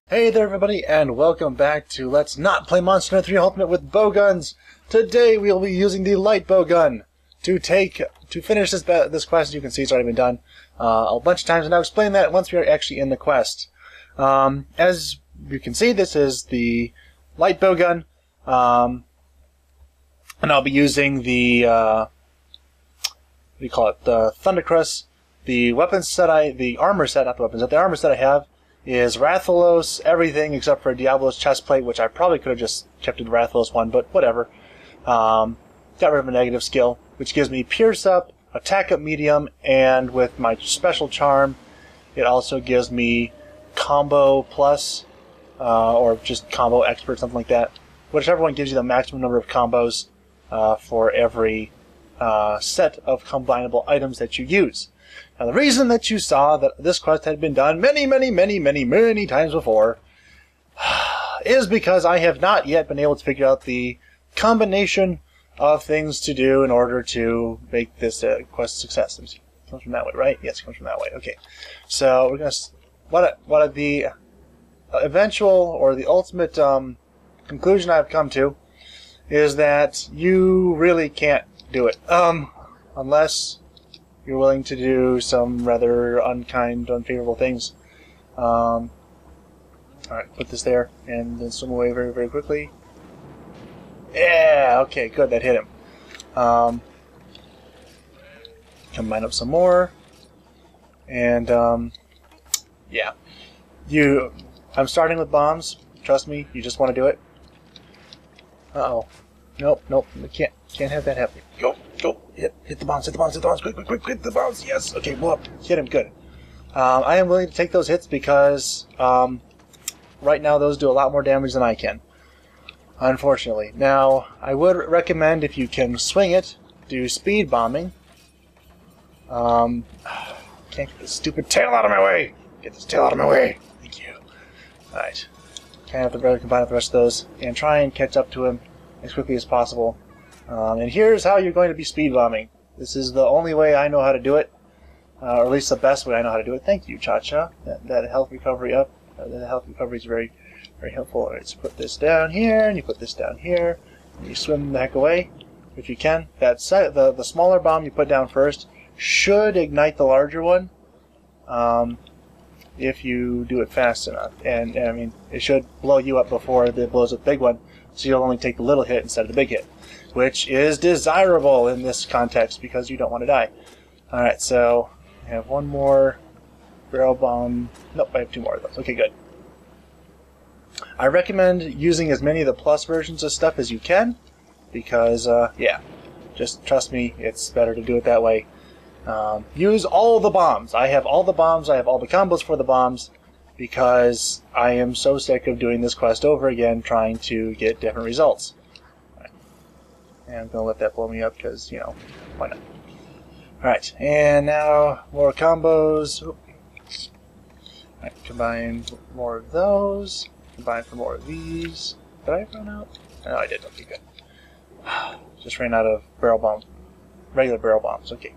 Hey there everybody, and welcome back to Let's Not Play Monster Hunter 3 Ultimate with Bowguns. Today we'll be using the light bowgun to finish this quest. You can see it's already been done a bunch of times, and I'll explain that once we are actually in the quest. As you can see, this is the light bowgun, and I'll be using the what do you call it? The Thundercrust. The weapons set the armor set I have is Rathalos, everything except for Diablo's chestplate, which I probably could have just kept in the Rathalos one, but whatever. Got rid of a negative skill, which gives me Pierce Up, Attack Up Medium, and with my special charm, it also gives me Combo Plus, or just Combo Expert, something like that. Whichever one gives you the maximum number of combos for every set of combinable items that you use. Now, the reason that you saw that this quest had been done many times before is because I have not yet been able to figure out the combination of things to do in order to make this quest a success. Let me see. It comes from that way, right? Yes, it comes from that way. Okay. So, we're going to... What the eventual, or the ultimate conclusion I've come to is that you really can't do it. Unless you're willing to do some rather unkind, unfavorable things. Alright, put this there, and then swim away very, very quickly. Yeah, okay, good, that hit him. Combine up some more. And, yeah. I'm starting with bombs. Trust me, you just want to do it. Uh-oh. Nope, can't have that happen. Go, hit the bombs, quick, hit the bombs, yes, okay, blow up, hit him, good. I am willing to take those hits because, right now those do a lot more damage than I can, unfortunately. Now, I would recommend, if you can swing it, do speed bombing. Can't get this stupid tail out of my way! Get this tail out of my way! Thank you. Alright, kind of have to combine with the rest of those, and try and catch up to him as quickly as possible. And here's how you're going to be speed bombing. This is the only way I know how to do it, or at least the best way I know how to do it. Thank you, Cha-Cha. That health recovery up. The health recovery is very, very helpful. Alright, so put this down here, and you put this down here, and you swim the heck away if you can. The smaller bomb you put down first should ignite the larger one, if you do it fast enough. And I mean, it should blow you up before it blows up the big one, so you'll only take the little hit instead of the big hit, which is desirable in this context because you don't want to die. Alright, so I have one more barrel bomb. Nope, I have two more of those. Okay, good. I recommend using as many of the plus versions of stuff as you can because, yeah, just trust me, it's better to do it that way. Use all the bombs. I have all the bombs. I have all the combos for the bombs because I am so sick of doing this quest over again trying to get different results. Right. And I'm going to let that blow me up because, you know, why not? Alright, and now more combos. Alright, combine more of those. Combine for more of these. Did I run out? No, I did. Okay, good. Just ran out of regular barrel bombs. Okay.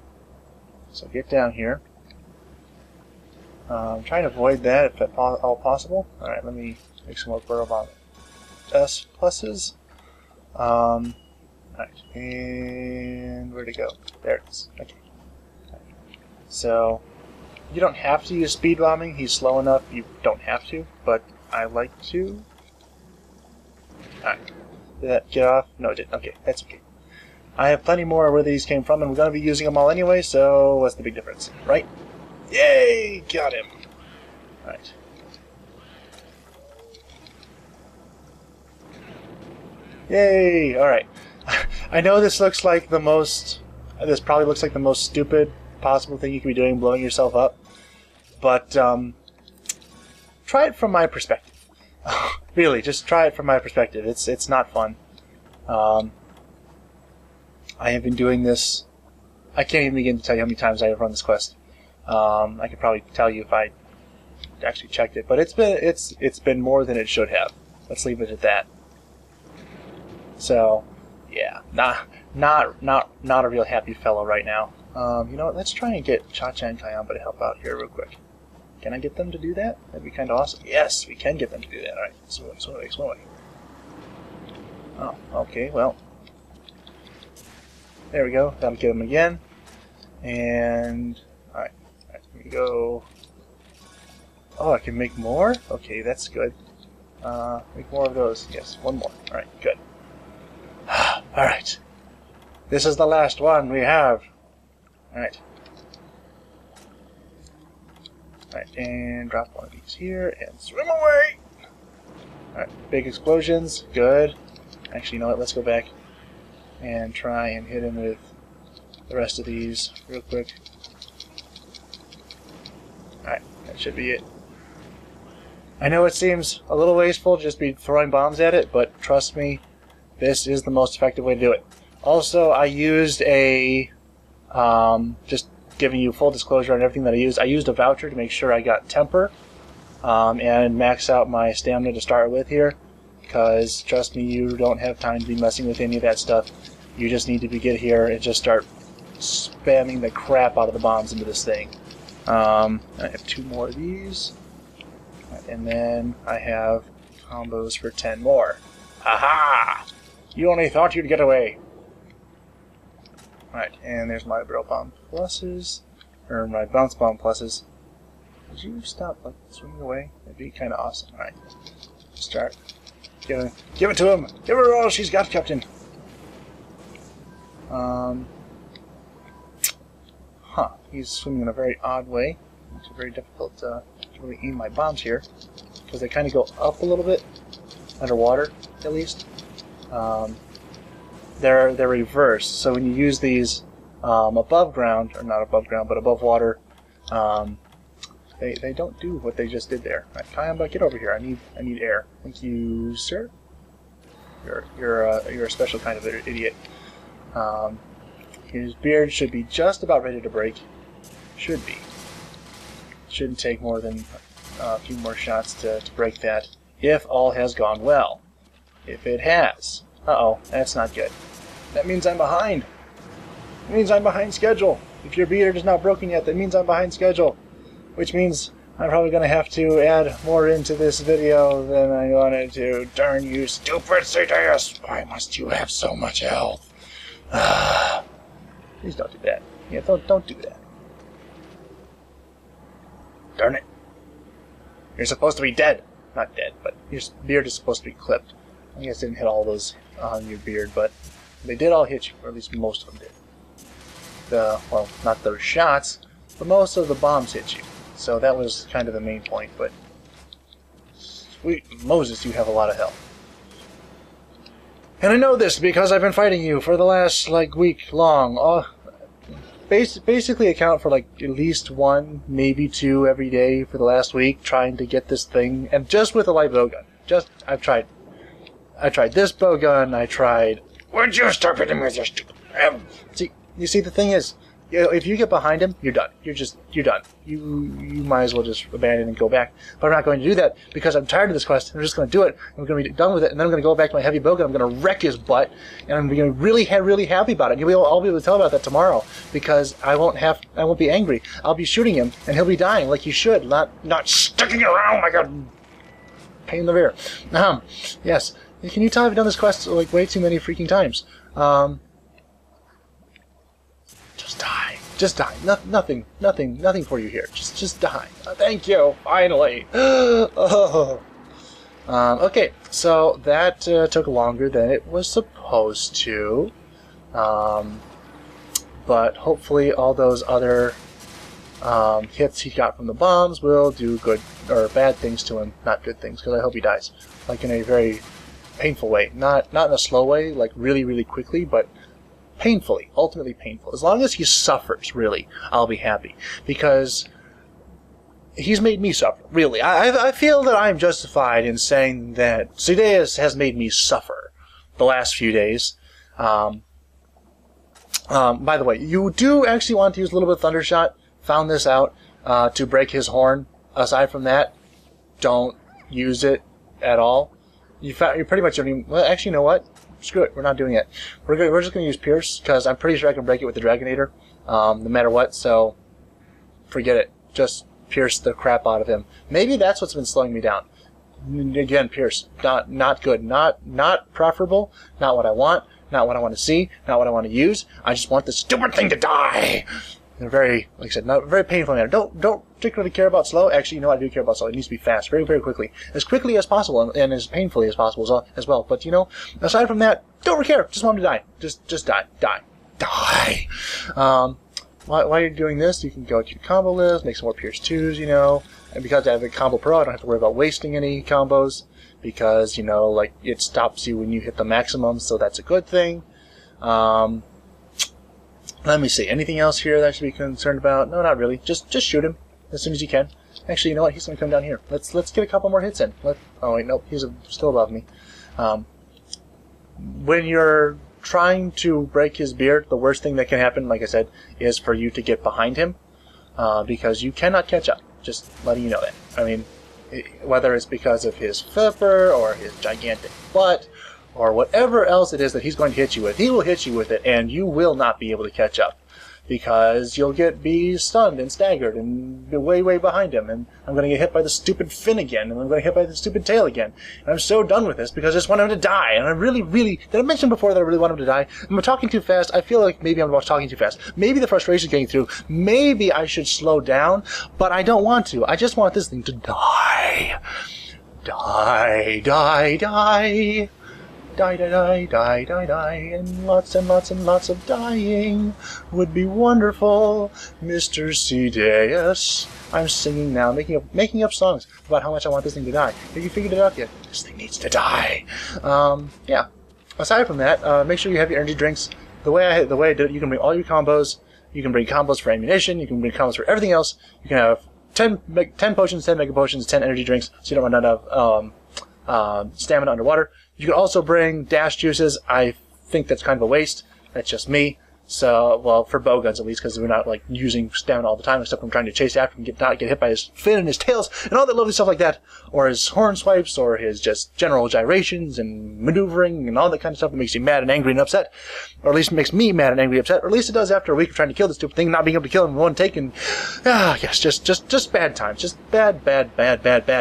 So get down here. I'm trying to avoid that if at all possible. Alright, let me make some more barrel bomb S pluses. Alright, and where'd it go? There it is. Okay. So, you don't have to use speed bombing. He's slow enough, you don't have to, but I like to. Alright. Did that get off? No, it didn't. Okay, that's okay. I have plenty more where these came from, and we're going to be using them all anyway, so what's the big difference, right? Yay! Got him! Alright. Yay! Alright. I know this looks like the most... This probably looks like the most stupid possible thing you could be doing, blowing yourself up. But, try it from my perspective. Really, just try it from my perspective. It's not fun. I have been doing this... I can't even begin to tell you how many times I have run this quest. I could probably tell you if I actually checked it, but it's been more than it should have. Let's leave it at that. So, yeah, not a real happy fellow right now. You know what? Let's try and get Cha-Cha and Kayamba to help out here real quick. Can I get them to do that? That'd be kind of awesome. Yes, we can get them to do that. Alright, swim away. Oh, okay, well. There we go. That'll get them again. And, alright, here we go. Oh, I can make more? Okay, that's good. Make more of those. Yes, one more. Alright, good. Alright. This is the last one we have. Alright. Alright, and drop one of these here and swim away! Alright, big explosions. Good. Actually, you know what? Let's go back and try and hit him with the rest of these real quick. Alright, that should be it. I know it seems a little wasteful to just be throwing bombs at it, but trust me, this is the most effective way to do it. Also, I used a, just giving you full disclosure on everything that I used a voucher to make sure I got temper, and max out my stamina to start with here, because trust me, you don't have time to be messing with any of that stuff. You just need to get here and just start spamming the crap out of the bombs into this thing. I have 2 more of these. And then I have combos for 10 more. Aha! You only thought you'd get away. Alright, and there's my barrel bomb pluses. Or my bounce bomb pluses. Did you stop like swimming away? That'd be kind of awesome. Alright. Start. Give it to him! Give her all she's got, Captain! He's swimming in a very odd way. It's very difficult to really aim my bombs here, because they kind of go up a little bit, underwater at least. They're reversed, so when you use these above ground, or not above ground, but above water, they don't do what they just did there. Right, Kayamba, get over here. I need air. Thank you, sir. You're a special kind of idiot. His beard should be just about ready to break. Should be. Shouldn't take more than a few more shots to break that, if all has gone well. If it has, uh-oh, that's not good. That means I'm behind. It means I'm behind schedule. If your beard is not broken yet, that means I'm behind schedule. Which means I'm probably going to have to add more into this video than I wanted to. Darn you, stupid Ceadeus! Why must you have so much health? Please don't do that. Yeah, don't do that. Darn it. You're supposed to be dead. Not dead, but your beard is supposed to be clipped. I guess I didn't hit all those on your beard, but they did all hit you, or at least most of them did. Well, not those shots, but most of the bombs hit you. So that was kind of the main point, but sweet Moses, you have a lot of health. And I know this because I've been fighting you for the last, week long. Basically account for, at least 1, maybe 2 every day for the last week, trying to get this thing, and just with a light bowgun. I tried this bowgun, I tried... Would you stop hitting me with your stupid... See, the thing is, if you get behind him, you're done. You're done. You might as well just abandon and go back. But I'm not going to do that because I'm tired of this quest. I'm just going to do it. I'm going to be done with it, and then I'm going to go back to my heavy bowgun. I'm going to wreck his butt, and I'm going to be really happy about it. I'll be able to tell about that tomorrow because I won't be angry. I'll be shooting him, and he'll be dying like he should, not sticking around like a pain in the rear. Yes. Can you tell I've done this quest way too many freaking times? Just die. Nothing for you here. Just die. Thank you. Finally. Okay, so that took longer than it was supposed to. But hopefully all those other hits he got from the bombs will do good or bad things to him. Not good things, because I hope he dies. In a very painful way. Not in a slow way, really quickly, but painfully, ultimately painful. As long as he suffers, really, I'll be happy. Because he's made me suffer, really. I feel that I'm justified in saying that Ceadeus has made me suffer the last few days. By the way, you do actually want to use a little bit of Thundershot. Found this out to break his horn. Aside from that, don't use it at all. You pretty much don't even... Well, actually, you know what? Screw it. We're not doing it. We're just going to use Pierce, because I'm pretty sure I can break it with the Dragonator, no matter what, so forget it. Just pierce the crap out of him. Maybe that's what's been slowing me down. Again, pierce. Not good. Not preferable. Not what I want. Not what I want to see. Not what I want to use. I just want this stupid thing to die. In a very, like I said, not a very painful manner. Don't particularly care about slow. Actually, you know, I do care about slow. It needs to be fast, very, very quickly as possible, and as painfully as possible as well. But you know, aside from that, don't care. Just want him to die. Just die. While you're doing this, you can go to your combo list, make some more Pierce 2s, you know. And because I have a combo pro, I don't have to worry about wasting any combos, because, you know, like, it stops you when you hit the maximum, so that's a good thing. Let me see. Anything else here that I should be concerned about? No, not really. Just shoot him as soon as you can. Actually, you know what? He's going to come down here. Let's get a couple more hits in. Oh, wait, nope. He's still above me. When you're trying to break his beard, the worst thing that can happen, like I said, is for you to get behind him, because you cannot catch up. Just letting you know that. I mean, whether it's because of his flipper or his gigantic butt or whatever else it is that he's going to hit you with, he will hit you with it, and you will not be able to catch up, because you'll be stunned and staggered and be way behind him, and I'm going to get hit by the stupid fin again, and I'm going to get hit by the stupid tail again, and I'm so done with this because I just want him to die, and I really, did I mention before that I really want him to die? Am I talking too fast? I feel like maybe I'm talking too fast. Maybe the frustration is getting through. Maybe I should slow down, but I don't want to. I just want this thing to die. Die. Die, and lots of dying would be wonderful, Mr. Ceadeus. I'm singing now, making up songs about how much I want this thing to die. Have you figured it out yet? This thing needs to die. Yeah. Aside from that, make sure you have your energy drinks. The way I did it, you can bring all your combos. You can bring combos for ammunition. You can bring combos for everything else. You can have 10 potions, 10 mega potions, 10 energy drinks, so you don't run out of stamina underwater. You can also bring dash juices. I think that's kind of a waste. That's just me. So, well, for bowguns at least, because we're not like using stamina all the time, except when I'm trying to chase after him and not get hit by his fin and his tails and all that lovely stuff like that, or his horn swipes, or his just general gyrations and maneuvering and all that kind of stuff that makes you mad and angry and upset, or at least makes me mad and angry and upset, or at least it does after a week of trying to kill this stupid thing, not being able to kill him in one take, and yes, just bad times, just bad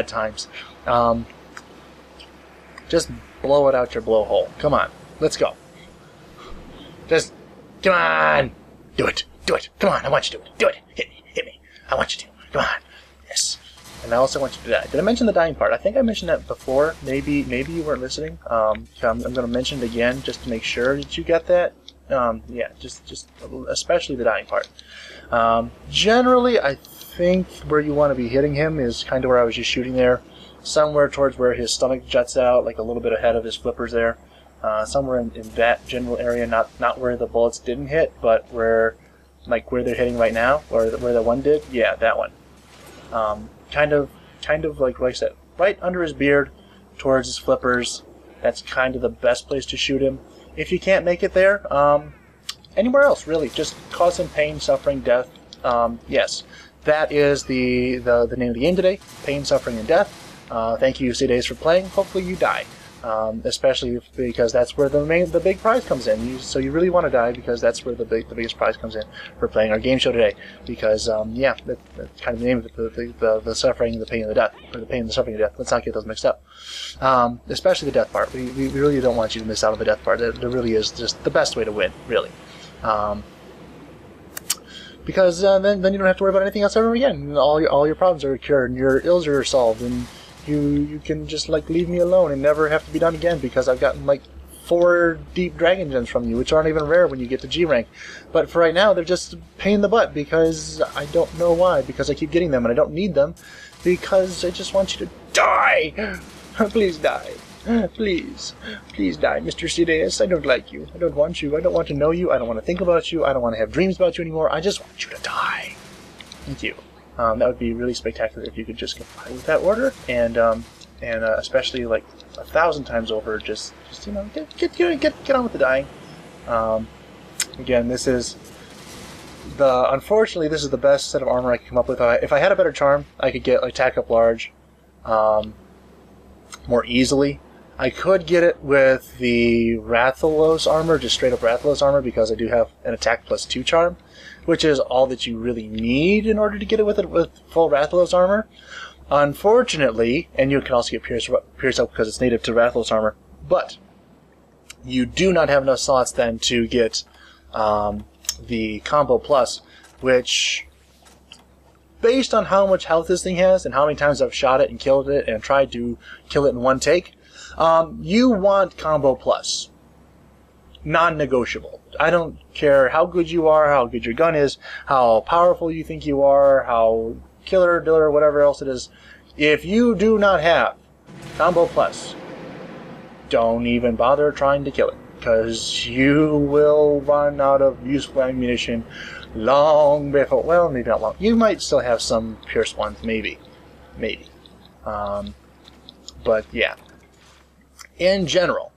times. Just blow it out your blowhole. Come on, let's go. Just, come on. Do it. Come on, I want you to do it. Hit me. I want you to. Come on. Yes. And I also want you to die. Did I mention the dying part? I think I mentioned that before. Maybe you weren't listening. I'm going to mention it again just to make sure that you get that. Yeah, just especially the dying part. Generally, I think where you want to be hitting him is kind of where I was just shooting there. Somewhere towards where his stomach juts out, like a little bit ahead of his flippers there. Somewhere in that general area, not where the bullets didn't hit, but where they're hitting right now, or where the one did. Yeah, that one. Kind of like I said, right under his beard, towards his flippers. That's kind of the best place to shoot him. If you can't make it there, anywhere else really, just cause him pain, suffering, death. Yes, that is the name of the game today: pain, suffering, and death. Thank you, Ceadeus, for playing. Hopefully you die. Especially because that's where the big prize comes in. So you really want to die, because that's where the biggest prize comes in for playing our game show today. Because yeah, that's kind of the name of it: the suffering, the pain, and the death, or the pain, the suffering, and death. Let's not get those mixed up. Especially the death part. We really don't want you to miss out on the death part. It really is just the best way to win, really. Because then you don't have to worry about anything else ever again. All your problems are cured, and your ills are solved, and you can just leave me alone and never have to be done again, because I've gotten 4 deep dragon gems from you, which aren't even rare when you get to G rank. But for right now, they're just a pain in the butt, because I don't know why, because I keep getting them and I don't need them, because I just want you to die. Please die. Please die, Mr. Ceadeus. I don't like you. I don't want you. I don't want to know you. I don't want to think about you. I don't want to have dreams about you anymore. I just want you to die. Thank you. That would be really spectacular if you could just comply with that order, and especially 1,000 times over, just you know, get on with the dying. Again, unfortunately, this is the best set of armor I could come up with. If I had a better charm, I could get tack up large more easily. I could get it with the Rathalos armor, just straight up Rathalos armor, because I do have an attack +2 charm, which is all that you really need in order to get it with full Rathalos armor. Unfortunately, and you can also get Pierce Up because it's native to Rathalos armor, but you do not have enough slots then to get the Combo Plus, which, based on how much health this thing has and how many times I've shot it and killed it and tried to kill it in one take, you want Combo Plus. Non-negotiable. I don't care how good you are, how good your gun is, how powerful you think you are, how killer, diller, whatever else it is. If you do not have Combo Plus, don't even bother trying to kill it, because you will run out of useful ammunition long before, well, maybe not long. You might still have some pierced ones, maybe. But yeah. In general,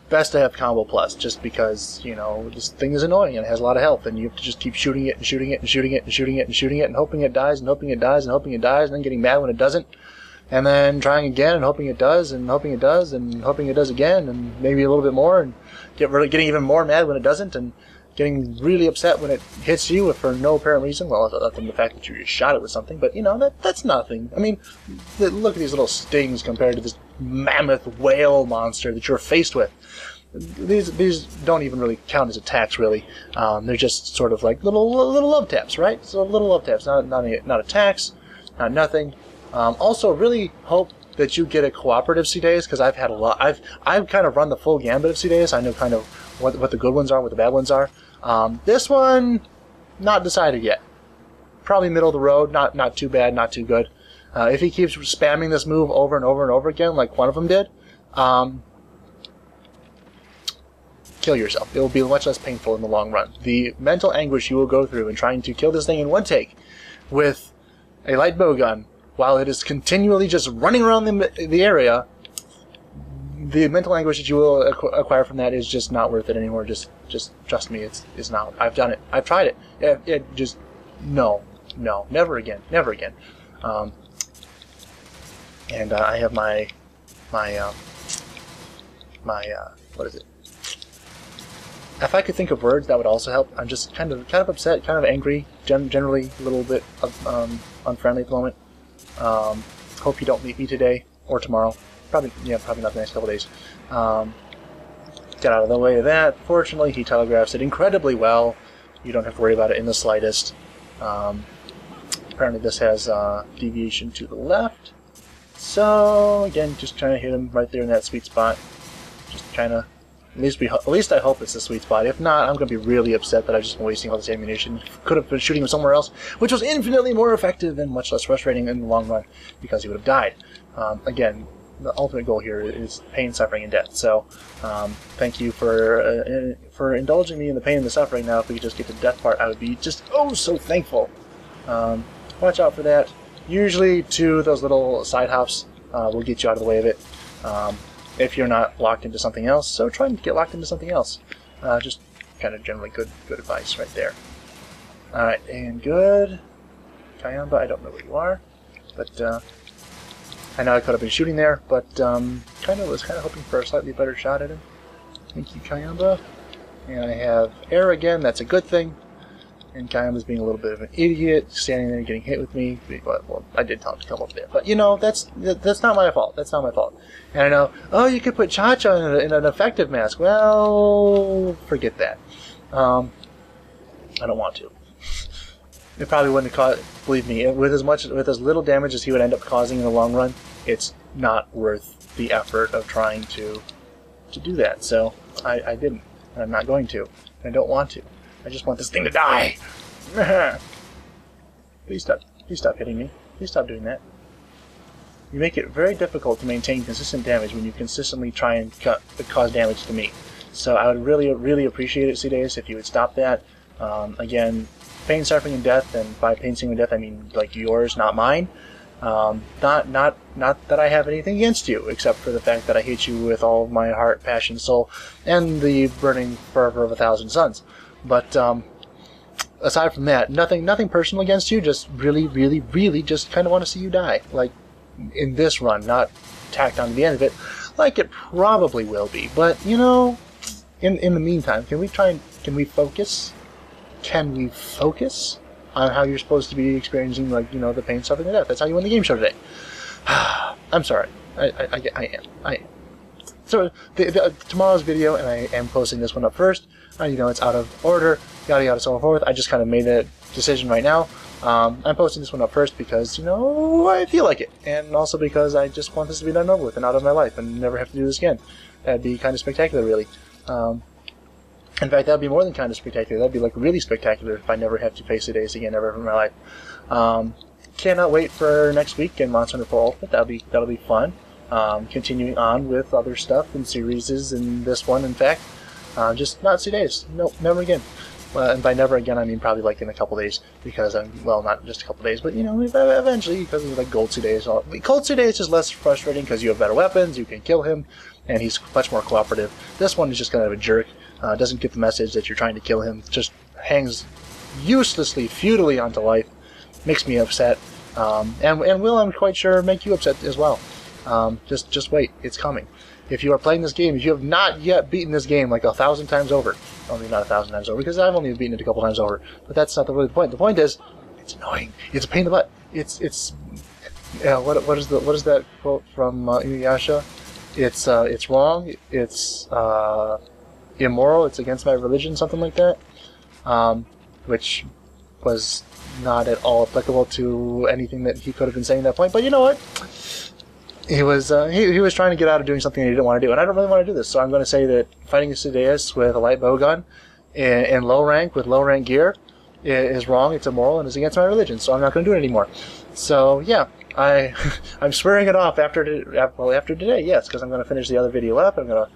best to have Combo Plus, just because, you know, this thing is annoying and it has a lot of health, and you have to just keep shooting it and shooting it and shooting it and shooting it and shooting it and hoping it dies and hoping it dies and hoping it dies, and then getting mad when it doesn't, and then trying again and hoping it does and hoping it does and hoping it does again, and maybe a little bit more, and getting even more mad when it doesn't, and getting really upset when it hits you for no apparent reason. Well, other than the fact that you just shot it with something, but you know, that's nothing. I mean, look at these little stings compared to this mammoth whale monster that you're faced with. These don't even really count as attacks, really. They're just sort of like little love taps, right? So little love taps, not attacks, not nothing. Also, really hope that you get a cooperative Ceadeus, because I've had a lot. I've kind of run the full gambit of Ceadeus. I know kind of what the good ones are, what the bad ones are. This one, not decided yet. Probably middle of the road, not too bad, not too good. If he keeps spamming this move over and over and over again, like one of them did, kill yourself. It will be much less painful in the long run. The mental anguish you will go through in trying to kill this thing in one take with a light bowgun, while it is continually just running around the area, the mental anguish that you will acquire from that is just not worth it anymore. Just trust me, it's not. I've done it. I've tried it. It just, no, never again. And I have my what is it? If I could think of words, that would also help. I'm just kind of upset, kind of angry, generally a little bit unfriendly at the moment. Hope you don't meet me today or tomorrow. Probably not the next couple days. Get out of the way of that. Fortunately, he telegraphs it incredibly well. You don't have to worry about it in the slightest. Apparently this has deviation to the left. So, again, just trying to hit him right there in that sweet spot. Just kind of, at least I hope it's the sweet spot. If not, I'm going to be really upset that I've just been wasting all this ammunition. Could have been shooting him somewhere else, which was infinitely more effective and much less frustrating in the long run, because he would have died. Again, the ultimate goal here is pain, suffering, and death. So, thank you for indulging me in the pain and the suffering. Now, if we could just get to the death part, I would be just so thankful. Watch out for that. Usually, two of those little side hops will get you out of the way of it. If you're not locked into something else, so try and get locked into something else. Just kind of generally good advice right there. Alright, and good. Kayamba, I don't know where you are, but I know I could have been shooting there, but was hoping for a slightly better shot at him. Thank you, Kayamba. And I have air again, that's a good thing. And Kayamba's being a little bit of an idiot, standing there getting hit with me. Well, I did tell him to come over there. But, you know, that's not my fault. That's not my fault. And I know, oh, you could put Cha-Cha in an effective mask. Well, forget that. I don't want to. It probably wouldn't have caused, believe me, with as little damage as he would end up causing in the long run, it's not worth the effort of trying to do that. So, I didn't. And I'm not going to. And I don't want to. I just want this thing to die! Please stop hitting me. Please stop doing that. You make it very difficult to maintain consistent damage when you consistently try and cause damage to me. So I would really, really appreciate it, Ceadeus, if you would stop that. Again, pain, suffering, and death, and by pain, suffering, and death I mean like yours, not mine. Not that I have anything against you, except for the fact that I hate you with all of my heart, passion, soul, and the burning fervor of 1,000 suns. But aside from that, nothing personal against you. Just really, really, really, just kind of want to see you die. Like in this run, not tacked on to the end of it, like it probably will be. But, you know, in the meantime, can we focus? Can we focus on how you're supposed to be experiencing, like, you know, the pain, suffering, and death? That's how you win the game show today. I'm sorry. I am. So, tomorrow's video, and I am posting this one up first. You know, it's out of order, yada yada, so forth. I just kind of made a decision right now. I'm posting this one up first because, you know, I feel like it. And also because I just want this to be done over with and out of my life and never have to do this again. That'd be kind of spectacular, really. In fact, that'd be more than kind of spectacular. That'd be, like, really spectacular if I never have to face Ceadeus again ever in my life. Cannot wait for next week in Monster Hunter 4 Ultimate. That'll be fun. Continuing on with other stuff and series in this one, in fact. Just not Ceadeus. Nope, never again. And by never again, I mean probably like in a couple days, because well, not just a couple days, but, you know, eventually, because of like Gold Ceadeus. Gold Ceadeus is less frustrating because you have better weapons, you can kill him, and he's much more cooperative. This one is just kind of a jerk. Doesn't get the message that you're trying to kill him. Just hangs uselessly, futilely onto life. Makes me upset. And will, I'm quite sure, make you upset as well. Just wait, it's coming. If you are playing this game, if you have not yet beaten this game like 1,000 times over, only not 1,000 times over, because I've only beaten it a couple times over, but that's not really the point. The point is, it's annoying. It's a pain in the butt. It's yeah. What is that quote from Ivyana? It's wrong. It's immoral. It's against my religion, something like that. Which was not at all applicable to anything that he could have been saying at that point. But you know what? He was trying to get out of doing something he didn't want to do, and I don't really want to do this. So I'm going to say that fighting a Ceadeus with a light bowgun in low rank with low rank gear is wrong. It's immoral and is against my religion. So I'm not going to do it anymore. So yeah, I'm swearing it off after today. Yes, because I'm going to finish the other video up. I'm going to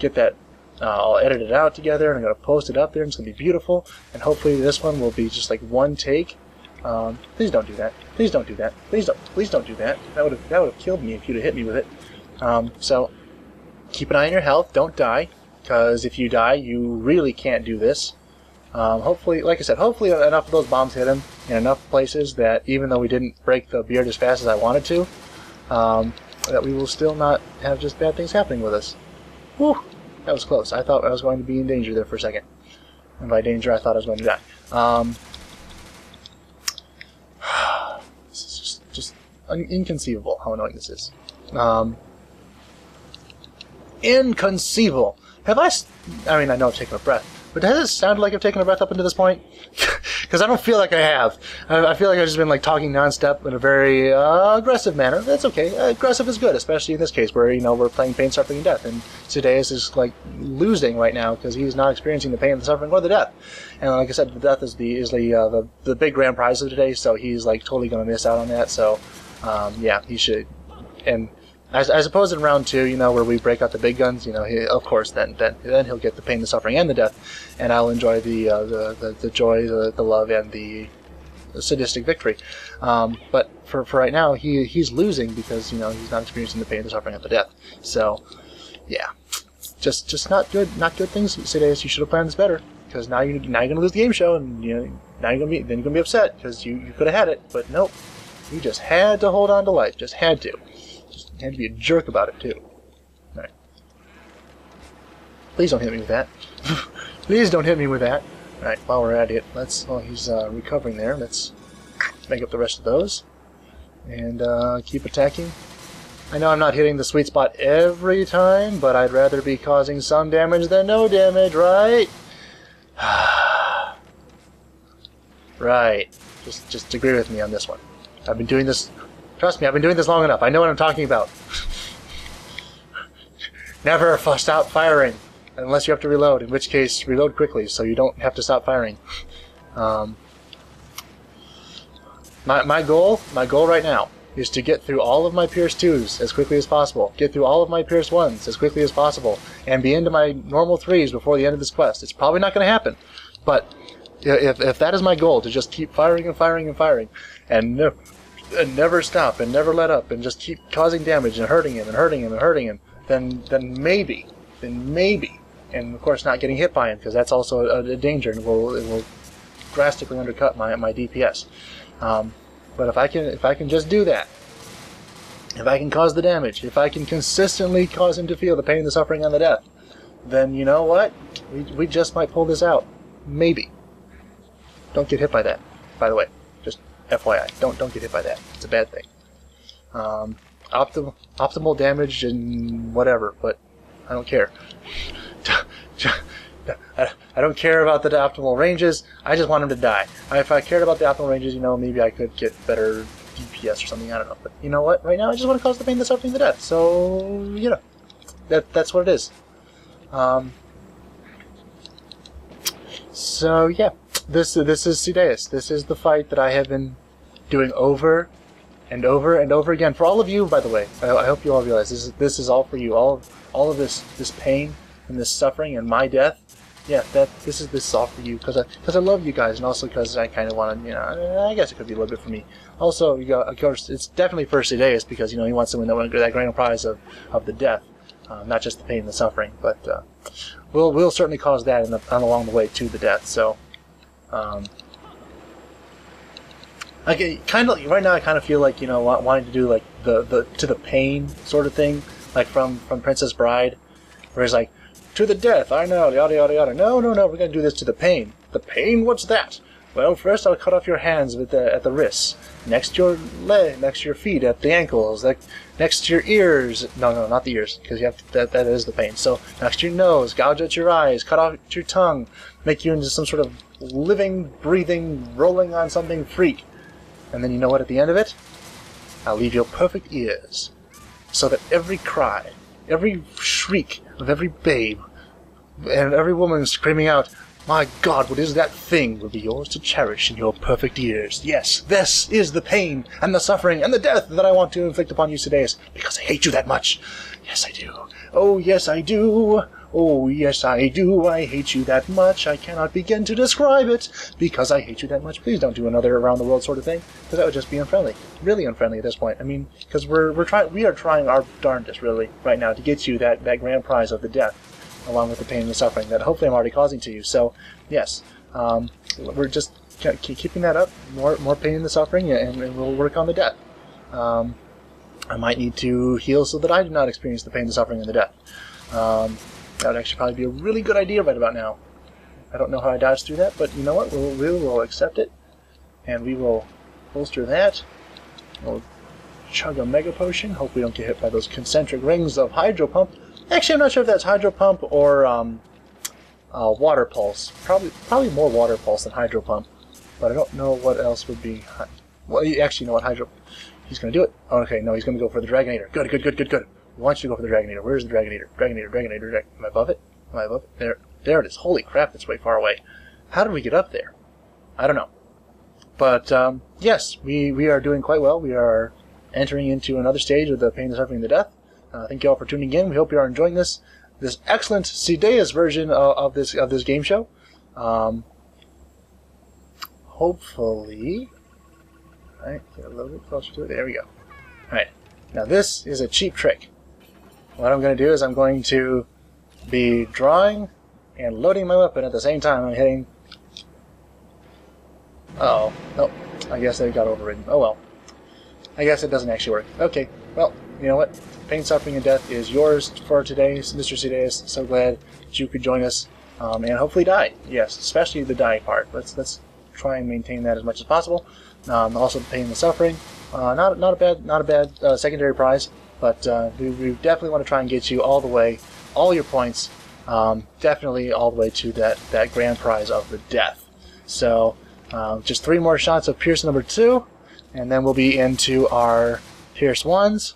get that all edited out together, and I'm going to post it up there. And it's going to be beautiful, and hopefully this one will be just like one take. Please don't do that. Please don't do that. Please don't do that. That would have killed me if you'd have hit me with it. So keep an eye on your health. Don't die, because if you die, you really can't do this. Hopefully, like I said, hopefully enough of those bombs hit him in enough places that even though we didn't break the beard as fast as I wanted to, that we will still not have just bad things happening with us. Whew, that was close. I thought I was going to be in danger there for a second. And by danger, I thought I was going to die. This is just inconceivable how annoying this is. Inconceivable. I mean, I know I've taken a breath, but has it sounded like I've taken a breath up until this point? Because I don't feel like I have. I feel like I've just been like talking non-stop in a very aggressive manner. That's okay. Aggressive is good, especially in this case where, you know, we're playing pain, suffering, and death, and Ceadeus is like losing right now because he's not experiencing the pain, the suffering, or the death. And like I said, the death is the big grand prize of today, so he's like totally going to miss out on that. So yeah, he should. And I suppose in round 2, you know, where we break out the big guns, you know, of course, then he'll get the pain, the suffering, and the death, and I'll enjoy the joy, the love, and the sadistic victory. But for right now, he's losing because, you know, he's not experiencing the pain, the suffering, and the death. So, yeah, just not good things. Ceadeus, you should have planned this better, because now you're gonna lose the game show, and you know, now you're gonna be upset because you could have had it, but nope, you just had to hold on to life, just had to. You had to be a jerk about it, too. Alright. Please don't hit me with that. Please don't hit me with that. Alright, while we're at it, while he's recovering there, let's make up the rest of those. And keep attacking. I know I'm not hitting the sweet spot every time, but I'd rather be causing some damage than no damage, right? Right. Just agree with me on this one. I've been doing this... Trust me, I've been doing this long enough. I know what I'm talking about. Never stop firing, unless you have to reload, in which case, reload quickly so you don't have to stop firing. My goal right now is to get through all of my Pierce 2s as quickly as possible, get through all of my Pierce 1s as quickly as possible, and be into my normal 3s before the end of this quest. It's probably not going to happen, but if that is my goal, to just keep firing and firing and firing, and never stop and never let up and just keep causing damage and hurting him and hurting him and hurting him, then maybe, and of course not getting hit by him, because that's also a danger, and it will drastically undercut my DPS. But if I can just do that, if I can cause the damage, if I can consistently cause him to feel the pain, the suffering, and the death, then you know what? We just might pull this out. Maybe. Don't get hit by that, by the way. Just FYI. Don't get hit by that. It's a bad thing. Optimal damage and whatever, but I don't care. I don't care about the optimal ranges. I just want him to die. If I cared about the optimal ranges, you know, maybe I could get better DPS or something. I don't know. But you know what? Right now, I just want to cause the pain, the suffering, the death. So you know, that's what it is. So yeah, this is Ceadeus. This is the fight that I have been doing over and over and over again for all of you. By the way, I hope you all realize this is all for you. All of this pain and this suffering and my death. Yeah, this is all for you because I love you guys, and also because I kind of want to, you know, I guess it could be a little bit for me. Also, you got, of course, it's definitely for Ceadeus because, you know, he wants to win that grand prize of the death, not just the pain and the suffering. But we'll certainly cause that along the way to the death. So, like kind of right now, I kind of feel like, you know, wanting to do like the to the pain sort of thing, like from Princess Bride, where he's like, to the death, I know, yada yada yada. No, we're gonna do this to the pain. The pain? What's that? Well, first I'll cut off your hands at the wrists, next your leg, next your feet at the ankles, next to your ears. No, not the ears, because you have to, that is the pain. So next to your nose, gouge at your eyes, cut off your tongue, make you into some sort of living, breathing, rolling on something freak. And then you know what? At the end of it, I'll leave your perfect ears, so that every cry, every shriek of every babe, and every woman screaming out, "My God, what is that thing?" will be yours to cherish in your perfect ears. Yes, this is the pain and the suffering and the death that I want to inflict upon you, Ceadeus, because I hate you that much. Yes, I do. Oh, yes, I do. Oh, yes, I do. I hate you that much. I cannot begin to describe it because I hate you that much. Please don't do another around the world sort of thing, because that would just be unfriendly. Really unfriendly at this point. I mean, because we are trying our darndest, really, right now, to get you that grand prize of the death, along with the pain and the suffering that hopefully I'm already causing to you. So, yes, we're just keeping that up. More pain and the suffering, and we'll work on the death. I might need to heal so that I do not experience the pain, the suffering, and the death. That would actually probably be a really good idea right about now. I don't know how I dodged through that, but you know what? We'll accept it, and we will bolster that. We'll chug a Mega Potion. Hope we don't get hit by those concentric rings of Hydro Pump. Actually, I'm not sure if that's Hydro Pump or Water Pulse. Probably more Water Pulse than Hydro Pump, but I don't know what else would be. Well, you actually know what Hydro. He's going to do it. Oh, okay, no, he's going to go for the Dragonator. Good. I want you to go for the Dragonator. Where's the Dragonator? Dragonator. Am I above it? There it is. Holy crap, that's way far away. How did we get up there? I don't know. But, yes, we are doing quite well. We are entering into another stage of the pain, the suffering, and the death. Thank you all for tuning in. We hope you are enjoying this excellent Ceadeus version of this game show. Hopefully... Alright, get a little bit closer to it. There we go. Alright, now this is a cheap trick. What I'm going to do is I'm going to be drawing and loading my weapon at the same time I'm hitting... Uh-oh. Nope. I guess I got overridden. Oh well. I guess it doesn't actually work. Okay, well, you know what? Pain, suffering, and death is yours for today, Mr. Ceadeus. So glad that you could join us, and hopefully die. Yes, especially the die part. Let's try and maintain that as much as possible. Also, the pain and the suffering. Not a bad secondary prize, but we definitely want to try and get you all the way, all your points, definitely all the way to that grand prize of the death. So, just 3 more shots of Pierce number 2, and then we'll be into our Pierce 1s.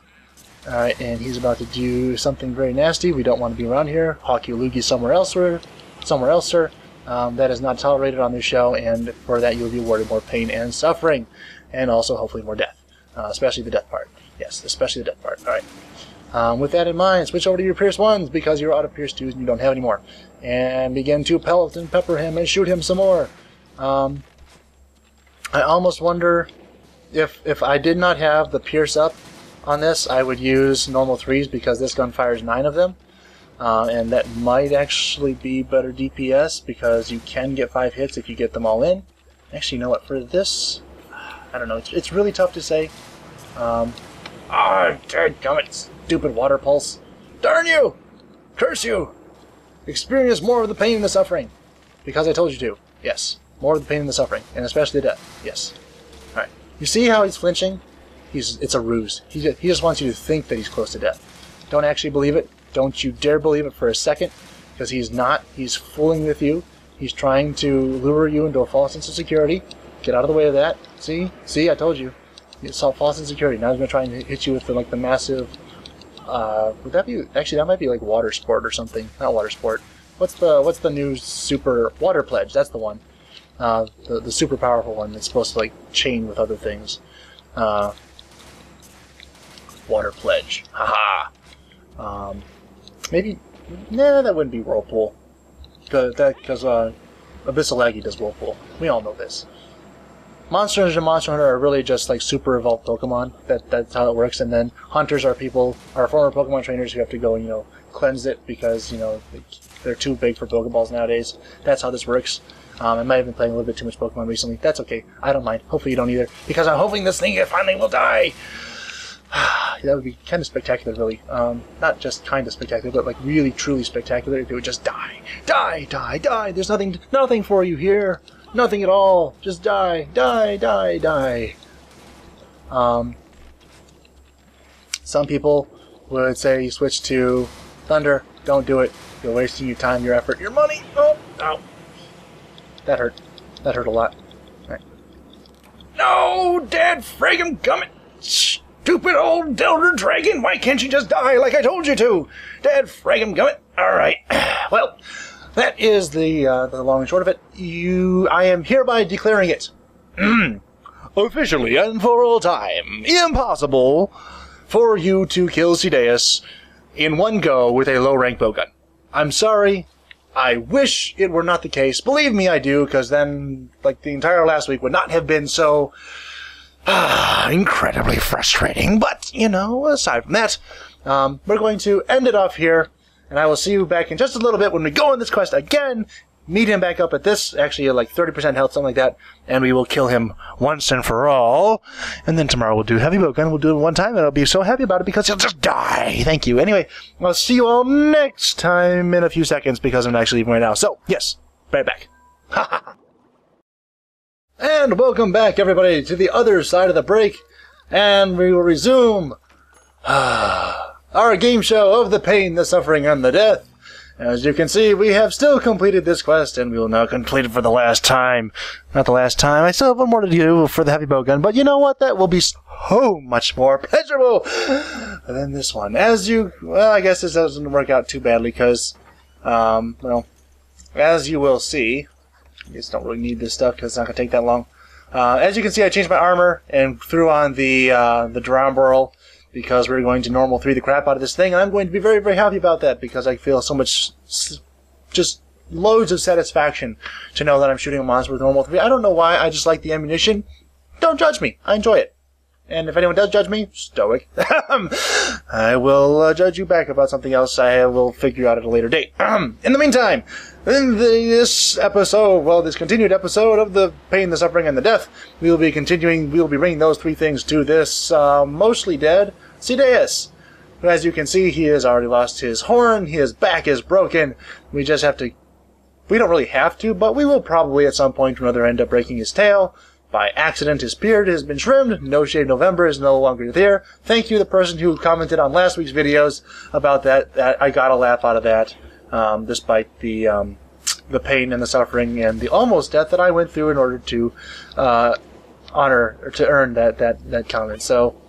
Alright, and he's about to do something very nasty. We don't want to be around here. Hawk your loogie somewhere else, sir. That is not tolerated on this show, and for that you will be awarded more pain and suffering, and also hopefully more death, especially the death part. Yes, especially the death part. Alright. With that in mind, switch over to your Pierce 1s because you're out of Pierce 2s and you don't have any more. And begin to pelt and pepper him and shoot him some more. I almost wonder if I did not have the Pierce up on this, I would use normal 3s because this gun fires 9 of them. And that might actually be better DPS because you can get 5 hits if you get them all in. Actually, you know what? For this, I don't know. It's really tough to say. Ah, dadgummit, stupid water pulse. Darn you! Curse you! Experience more of the pain and the suffering. Because I told you to. Yes. More of the pain and the suffering. And especially the death. Yes. Alright. You see how he's flinching? It's a ruse. He just wants you to think that he's close to death. Don't actually believe it. Don't you dare believe it for a second. Because he's not. He's fooling with you. He's trying to lure you into a false sense of security. Get out of the way of that. See? See? I told you. It's all false insecurity. Now he's going to try and hit you with the massive... would that be... Actually, that might be like water sport or something. Not water sport. What's the new super... Water pledge. That's the one. The super powerful one that's supposed to like chain with other things. Water pledge. Haha. Maybe... Nah, that wouldn't be Whirlpool. Because Abyssal Aggie does Whirlpool. We all know this. Monster Hunter and Monster Hunter are really just like super evolved Pokemon. That's how it works. And then hunters are former Pokemon trainers who have to go, cleanse it because, they're too big for Pokeballs nowadays. That's how this works. I might have been playing a little bit too much Pokemon recently. That's okay. I don't mind. Hopefully you don't either. Because I'm hoping this thing finally will die. That would be kind of spectacular, really. Not just kind of spectacular, but like really, truly spectacular if it would just die. Die, die, die. There's nothing for you here. Nothing at all. Just die, die, die, die. Some people would say switch to Thunder. Don't do it. You're wasting your time, your effort, your money. Oh, ow. That hurt. That hurt a lot. All right. No, Dad, fragum gummit. Stupid old Elder Dragon. Why can't you just die like I told you to? Dad, fragum gummit. All right. Well... That is the long and short of it. I am hereby declaring it officially and for all time impossible for you to kill Ceadeus in one go with a low-rank bowgun. I'm sorry. I wish it were not the case. Believe me, I do, because then, like, the entire last week would not have been so incredibly frustrating. But, aside from that, we're going to end it off here. And I will see you back in just a little bit when we go on this quest again. Meet him back up at this, actually at like 30% health, something like that. And we will kill him once and for all. And then tomorrow we'll do Heavy Bowgun. We'll do it one time and I'll be so happy about it because he'll just die. Thank you. Anyway, I'll see you all next time in a few seconds because I'm actually leaving right now. So, yes, right back. And welcome back, everybody, to the other side of the break. And we will resume... our game show of the pain, the suffering, and the death. As you can see, we have still completed this quest, and we will now complete it for the last time. Not the last time. I still have one more to do for the Heavy Bowgun, but you know what? That will be so much more pleasurable than this one. Well, I guess this doesn't work out too badly, because, as you will see, I just don't really need this stuff, because it's not going to take that long. As you can see, I changed my armor, and threw on the Drown Whirl, because we're going to normal 3 the crap out of this thing, and I'm going to be very, very happy about that, because I feel so much, just loads of satisfaction to know that I'm shooting a monster with normal 3. I don't know why, I just like the ammunition. Don't judge me, I enjoy it. And if anyone does judge me, Stoic, I will judge you back about something else I will figure out at a later date. In the meantime, in this episode, this continued episode of the pain, the suffering, and the death, we will be bringing those 3 things to this mostly dead Ceadeus. As you can see, he has already lost his horn, his back is broken. We just have to... We don't really have to, but we will probably at some point or another end up breaking his tail. By accident, his beard has been trimmed. No Shave November is no longer there. Thank you, the person who commented on last week's videos about that. I got a laugh out of that, despite the pain and the suffering and the almost death that I went through in order to earn that comment. So,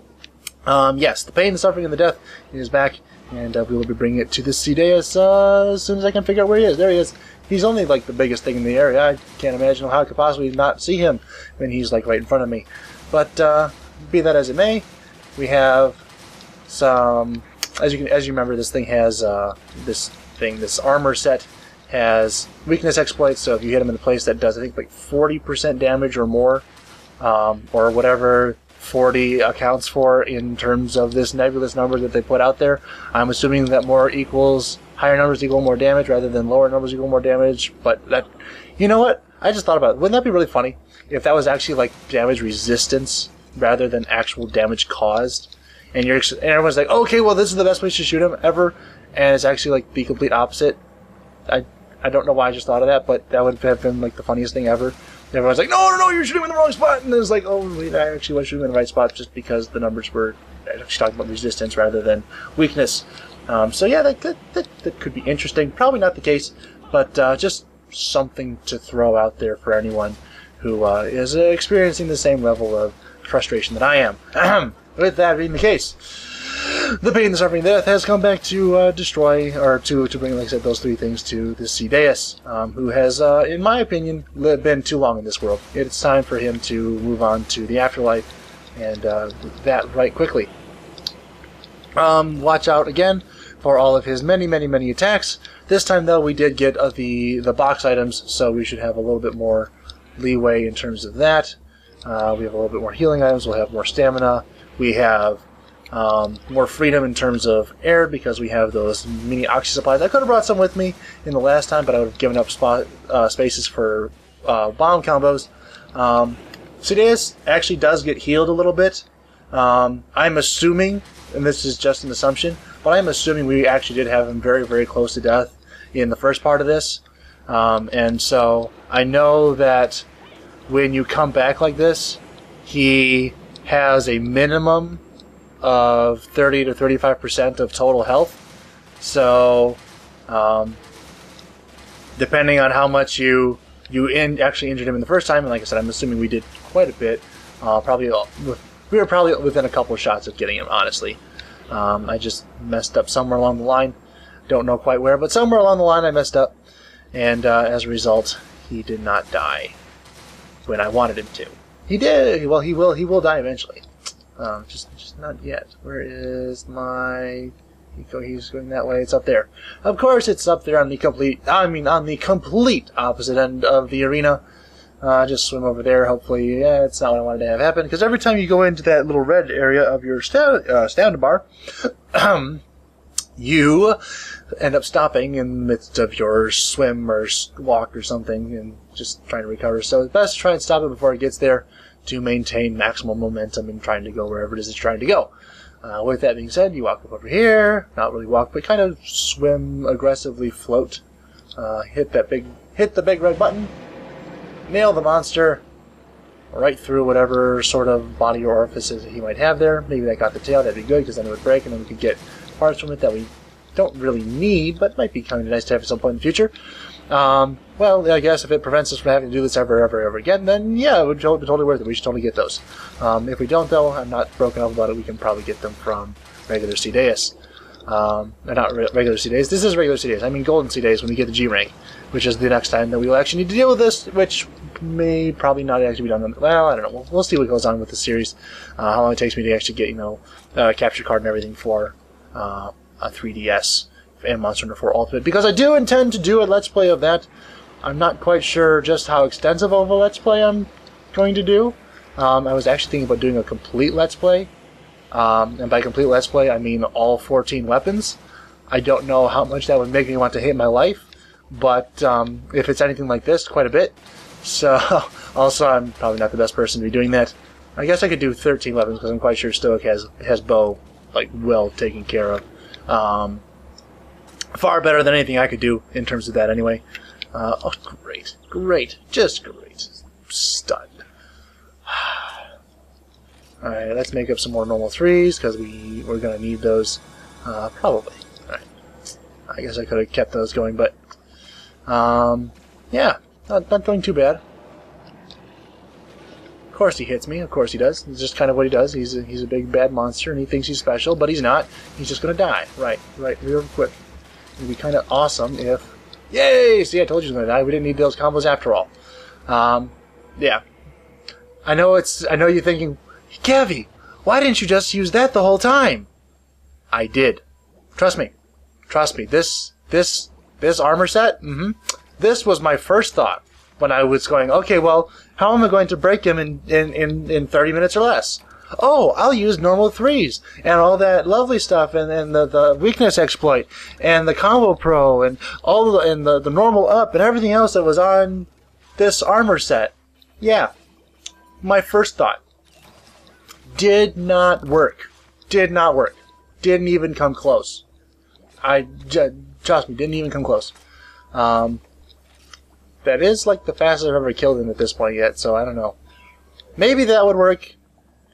yes, the pain, the suffering, and the death is back, and we will be bringing it to the Ceadeus as soon as I can figure out where he is. There he is. He's only like the biggest thing in the area. I can't imagine how I could possibly not see him when he's like right in front of me. But be that as it may, we have some. As you remember, this thing has this armor set has weakness exploits. So if you hit him in a place that does, I think, like 40% damage or more, or whatever 40 accounts for in terms of this nebulous number that they put out there. I'm assuming that higher numbers equal more damage rather than lower numbers equal more damage. But that, you know what? I just thought about it. Wouldn't that be really funny if that was actually like damage resistance rather than actual damage caused? and everyone's like, okay, well, this is the best place to shoot him ever, and it's actually like the complete opposite. I don't know why I just thought of that, but that would have been like the funniest thing ever. Everyone's like, no, you're shooting in the wrong spot, and it's like, oh, wait, I actually was shooting in the right spot just because the numbers were actually talking about resistance rather than weakness. So yeah, that could be interesting. Probably not the case, but just something to throw out there for anyone who is experiencing the same level of frustration that I am. With that being the case, the pain, the suffering, death has come back to destroy, or to bring, like I said, those three things to the Ceadeus, who has, in my opinion, been too long in this world. It's time for him to move on to the afterlife, and that right quickly. Watch out again for all of his many attacks. This time, though, we did get the box items, so we should have a little bit more leeway in terms of that. We have a little bit more healing items. We'll have more stamina. We have more freedom in terms of air because we have those mini oxy supplies. I could have brought some with me in the last time, but I would have given up spaces for bomb combos. Ceadeus actually does get healed a little bit. I'm assuming, and this is just an assumption, but I'm assuming we actually did have him very close to death in the first part of this. And so I know that when you come back like this, he has a minimum of 30 to 35% of total health. So, depending on how much you actually injured him in the first time, and like I said, I'm assuming we did quite a bit. We were probably within a couple of shots of getting him, honestly. I just messed up somewhere along the line. Don't know quite where, but somewhere along the line I messed up, and as a result, he did not die when I wanted him to. He did. Well, he will die eventually. Just not yet. Where is my? He's going that way. It's up there. Of course, it's up there on the complete opposite end of the arena. Just swim over there. Hopefully, yeah, it's not what I wanted to have happen. Because every time you go into that little red area of your stamina bar, you end up stopping in the midst of your swim or walk or something and just trying to recover. So it's best to try and stop it before it gets there to maintain maximum momentum and trying to go wherever it is it's trying to go. With that being said, you walk up over here. Not really walk, but kind of swim aggressively, float. Hit the big red button. Nail the monster right through whatever sort of body or orifices he might have there. Maybe that got the tail. That'd be good because then it would break and then we could get parts from it that we don't really need, but might be kind of nice to have at some point in the future. Well, I guess if it prevents us from having to do this ever again, then yeah, it would be totally worth it. We should totally get those. If we don't, though, I'm not broken up about it. We can probably get them from regular Ceadeus. Not regular Ceadeus. This is regular Ceadeus. I mean golden Ceadeus when we get the G rank, which is the next time that we will actually need to deal with this, which may probably not actually be done. Well, I don't know. We'll see what goes on with the series. How long it takes me to actually get, capture card and everything for a 3DS and Monster Hunter 4 Ultimate, because I do intend to do a Let's Play of that. I'm not quite sure just how extensive of a Let's Play I'm going to do. I was actually thinking about doing a complete Let's Play. And by complete Let's Play, I mean all 14 weapons. I don't know how much that would make me want to hate my life, but if it's anything like this, quite a bit. So, also, I'm probably not the best person to be doing that. I guess I could do 13 weapons, because I'm quite sure Stoic has bow, like, well taken care of. Far better than anything I could do in terms of that anyway. Oh, great, just great. Stud. Alright, let's make up some more normal 3s, because we're going to need those, probably. Alright, I guess I could have kept those going, but, yeah, not going too bad. Of course he hits me, of course he does. It's just kind of what he does. He's a big bad monster, and he thinks he's special, but he's not. He's just going to die. Right, real quick. It would be kind of awesome if... Yay! See, I told you he was going to die. We didn't need those combos after all. Yeah. I know you're thinking, Gavi, why didn't you just use that the whole time? I did. Trust me. This armor set, this was my first thought when I was going, okay, well, how am I going to break him in 30 minutes or less? Oh, I'll use normal 3s and all that lovely stuff and the weakness exploit and the combo pro and the normal up and everything else that was on this armor set. Yeah. My first thought did not work. did not work. Didn't even come close. Trust me, didn't even come close. That is like the fastest I've ever killed him at this point yet, so I don't know. Maybe that would work.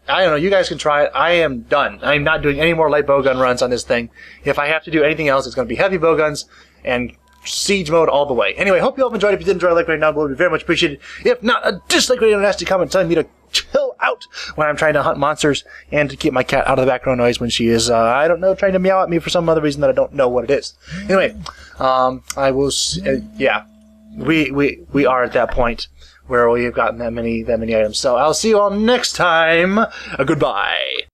I don't know. You guys can try it. I am done. I'm not doing any more light bowgun runs on this thing. If I have to do anything else, it's going to be heavy bowguns and siege mode all the way. Anyway, hope you all enjoyed. If you did enjoy, like right now, it would be very much appreciated. If not, a dislike radio and a nasty comment telling me to chill out when I'm trying to hunt monsters and to keep my cat out of the background noise when she is, I don't know, trying to meow at me for some other reason that I don't know what it is. Anyway, I will. Yeah, we are at that point where we've gotten that many items. So I'll see you all next time. Goodbye.